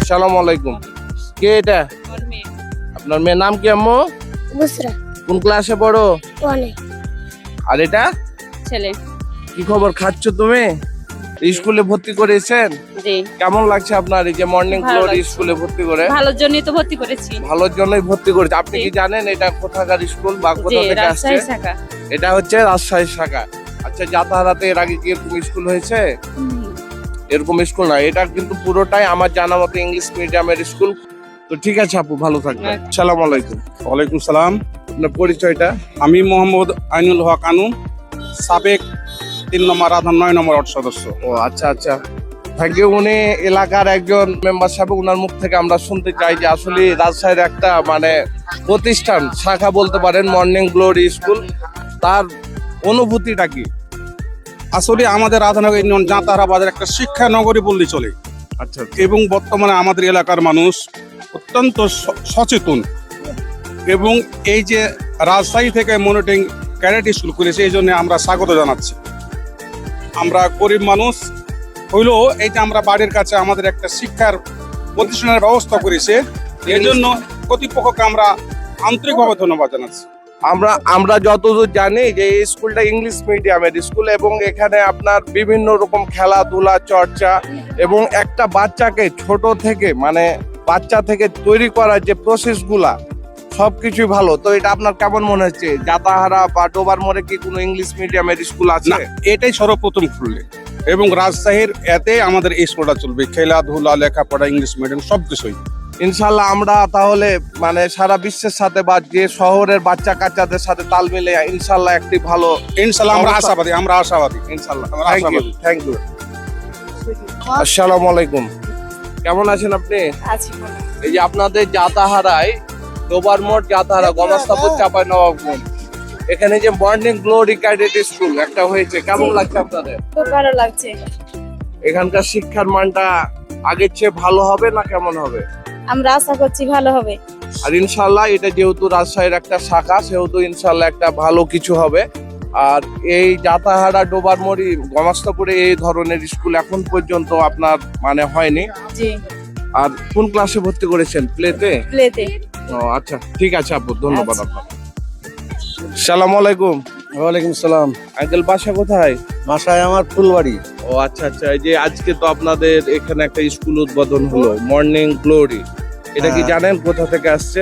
আসসালামু আলাইকুম। কে এটা? আপনার মেয়ের নাম কি আম্মু? বুসরা কোন ক্লাসে পড়ো? অনেক আর এটা ছেলে। কি খবর, খাচ্ছ তুমি? স্কুলে ভর্তি করেছেন? জি, কেমন লাগছে আপনার এই যে মর্নিং ভালো গ্লোরি লাগছে। স্কুলে ভর্তি করে? ভালোর জন্যই তো ভর্তি করেছি। ভালোর জন্যই ভর্তি করেছে। আপনি জি। কি জানেন এটা কোথাকার স্কুল বা জি, কোথা থেকে আসছে? রাজশাহী শাখা। এটা হচ্ছে রাজশাহী শাখা। আচ্ছা, যাতাহারাতে এর আগে কি এরকম স্কুল হয়েছে? এরকম স্কুল না, এটা কিন্তু পুরোটাই আমার জানা মতো ইংলিশ মিডিয়ামের স্কুল। তো ঠিক আছে আপু, ভালো থাকবেন। আচ্ছা। আসসালামু আলাইকুম। ওয়ালাইকুম সালাম। আপনার পরিচয়টা? আমি মোহাম্মদ আইনুল হক আনু, সাবেক 3 নম্বর আধান 9 নম্বর ওয়ার্ড সদস্য। ও আচ্ছা আচ্ছা, থ্যাংক ইউ। উনি এলাকার একজন মেম্বার সাহেব, ওনার মুখ থেকে আমরা শুনতে চাই যে আসলে রাজশাহীর একটা মানে প্রতিষ্ঠান, শাখা বলতে পারেন, মর্নিং গ্লোরি স্কুল, তার অনুভূতিটা কি? আসলে আমাদের রাধানগর ইউনিয়ন জাতাহারা বাজার একটা শিক্ষা নগরী বললে চলে, আচ্ছা এবং বর্তমানে আমাদের এলাকার মানুষ অত্যন্ত সচেতন, এবং এই যে রাজশাহী থেকে মনিটরিং ক্যাডেট স্কুল করেছে, এই জন্য আমরা স্বাগত জানাচ্ছি। আমরা গরিব মানুষ হইলেও এই যে আমরা বাড়ির কাছে আমাদের একটা শিক্ষার প্রতিষ্ঠানের ব্যবস্থা করেছে, এই জন্য কর্তৃপক্ষকে আমরা আন্তরিকভাবে ধন্যবাদ জানাচ্ছি। আমরা যতদূর জানি যে এই স্কুলটা ইংলিশ মিডিয়ামের স্কুল, এবং এখানে আপনার বিভিন্ন রকম খেলাধুলা চর্চা, এবং একটা বাচ্চাকে ছোট থেকে মানে বাচ্চা থেকে তৈরি করার যে প্রসেসগুলা সবকিছুই ভালো। তো এটা আপনার কেমন মনে হচ্ছে? জাতাহারা বা ডোবার মোড়ে কি কোনো ইংলিশ মিডিয়ামের স্কুল আছে? না, এটাই সর্বপ্রথম খুললে, এবং রাজশাহীর এতে আমাদের এই স্কুলটা চলবে, খেলাধুলা লেখাপড়া ইংলিশ মিডিয়াম সবকিছুই। ইনশাল্লাহ আমরা তাহলে মানে সারা বিশ্বের সাথে বা যে শহরের বাচ্চা কাচ্চাদের সাথে তাল মিলে ইনশাল্লাহ একটি ভালো, ইনশাল্লাহ আমরা আশাবাদী, ইনশাল্লাহ। আমরা থ্যাংক ইউ, আশাবাদী। Thank you. আসসালামু আলাইকুম। কেমন আছেন আপনি? আছি ভালো। এই যে আপনাদের জাতাহারায় ডোবার মোড় জাতাহারা গণস্থাপন চাঁপাইনবাবগঞ্জ, এখানে যে মর্নিং গ্লোরি ক্যাডেট স্কুল একটা হয়েছে, কেমন লাগছে আপনাদের? খুব ভালো লাগছে। এখানকার শিক্ষার মানটা আগের চেয়ে ভালো হবে না কেমন হবে? আমরা আশা করছি ভালো হবে। আর ইনশাল্লাহ এটা যেহেতু রাজশাহীর একটা শাখা, সেহেতু ইনশাল্লাহ একটা ভালো কিছু হবে। আর এই জাতাহারা ডোবার মোড়ি গণস্থাপুরে এই ধরনের স্কুল এখন পর্যন্ত আপনার মানে হয়নি। জি, আর কোন ক্লাসে ভর্তি করেছেন? প্লেতে? প্লেতে। ও আচ্ছা, ঠিক আছে আপু, ধন্যবাদ আচ্ছা। আপনার। আসসালামু আলাইকুম। ওয়ালাইকুম সালাম। আঙ্কেল বাসা কোথায়? বাসায় আমার ফুলবাড়ি। ও আচ্ছা আচ্ছা, এই যে আজকে তো আপনাদের এখানে একটা স্কুল উদ্বোধন হলো, মর্নিং গ্লোরি, এটা কি হ্যাঁ। জানেন কোথা থেকে আসছে?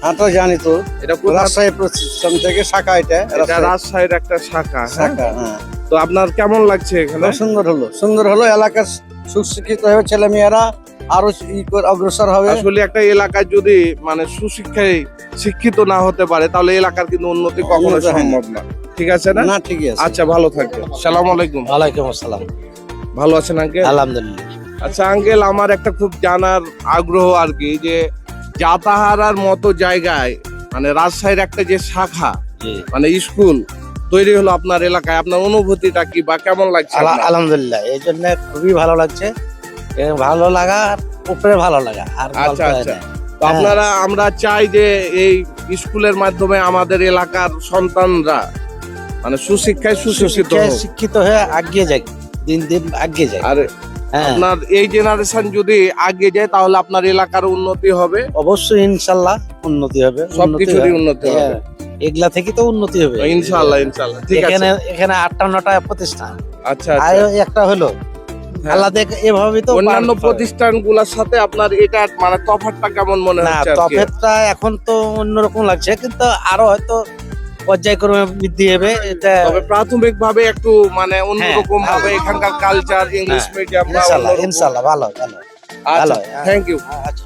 হ্যাঁ, তো জানি তো। এটা কোথা? রাজশাহী প্রতিষ্ঠান থেকে শাখা, এটা এটা রাজশাহীর একটা শাখা। হ্যাঁ? শাখা। হ্যাঁ, তো আপনার কেমন লাগছে এখানে? খুব সুন্দর হলো। এলাকার সুশিক্ষিত হয়ে ছেলে মেয়েরা আরো অগ্রসর হবে। আসলে একটা এলাকায় যদি মানে সুশিক্ষায় শিক্ষিত না হতে পারে, তাহলে এলাকার কিন্তু উন্নতি কখনো উন্নতি হয় না। সম্ভব না। ঠিক আছে না? না, ঠিকই আছে। আচ্ছা, ভালো থাকবেন। আসসালামু আলাইকুম। ওয়ালাইকুম আসসালাম। ভালো আছেন আঙ্কেল? আলহামদুলিল্লাহ। আচ্ছা আঙ্কেল, আমার একটা খুব জানার আগ্রহ আর কি, যে জাতাহারার মতো জায়গায় মানে রাজশাহীর একটা যে শাখা জি। মানে স্কুল তৈরি হলো আপনার এলাকায়, আপনার অনুভূতিটা কি বা কেমন লাগছে আপনার? আলহামদুলিল্লাহ, এই জন্য খুবই ভালো লাগছে। ভালো লাগা উপরে ভালো লাগা আর আচ্ছা আচ্ছা, তো আপনারা, আমরা চাই যে এই স্কুলের মাধ্যমে আমাদের এলাকার সন্তানরা মানে সুশিক্ষায় সুশিক্ষিত হোক। শিক্ষিত হয়ে এগিয়ে যায়, দিন দিন এগিয়ে যায়। আর হ্যাঁ, আপনার এই জেনারেশন যদি আগে যায় তাহলে আপনার এলাকার উন্নতি হবে, অবশ্যই ইনশাল্লাহ উন্নতি হবে। সবকিছুরই উন্নতি হবে। হ্যাঁ, এগুলা থেকে তো উন্নতি হবে। ইনশাআল্লাহ ইনশাআল্লাহ। ঠিক আছে। এখানে 8টা-9টা প্রতিষ্ঠান, আচ্ছা আর আচ্ছা, একটা হলো হ্যাঁ। আল্লাহ দেখ, এভাবে তো অন্যান্য প্রতিষ্ঠানগুলোর সাথে আপনার এটা মানে তফাৎটা কেমন মনে না, হচ্ছে আর কি? তফাৎটা এখন তো অন্যরকম লাগছে, কিন্তু আরো হয়তো পর্যায়ক্রমে বৃদ্ধি হবে এটা। তবে প্রাথমিকভাবে একটু মানে অন্যরকম ভাবে হ্যাঁ। এখানকার কালচার ইংলিশ হ্যাঁ। মিডিয়াম বা ইনশাআল্লাহ অন্যরকম। ইনশাআল্লাহ ভালো ভালো আচ্ছা, ভালো। Thank you. আচ্ছা।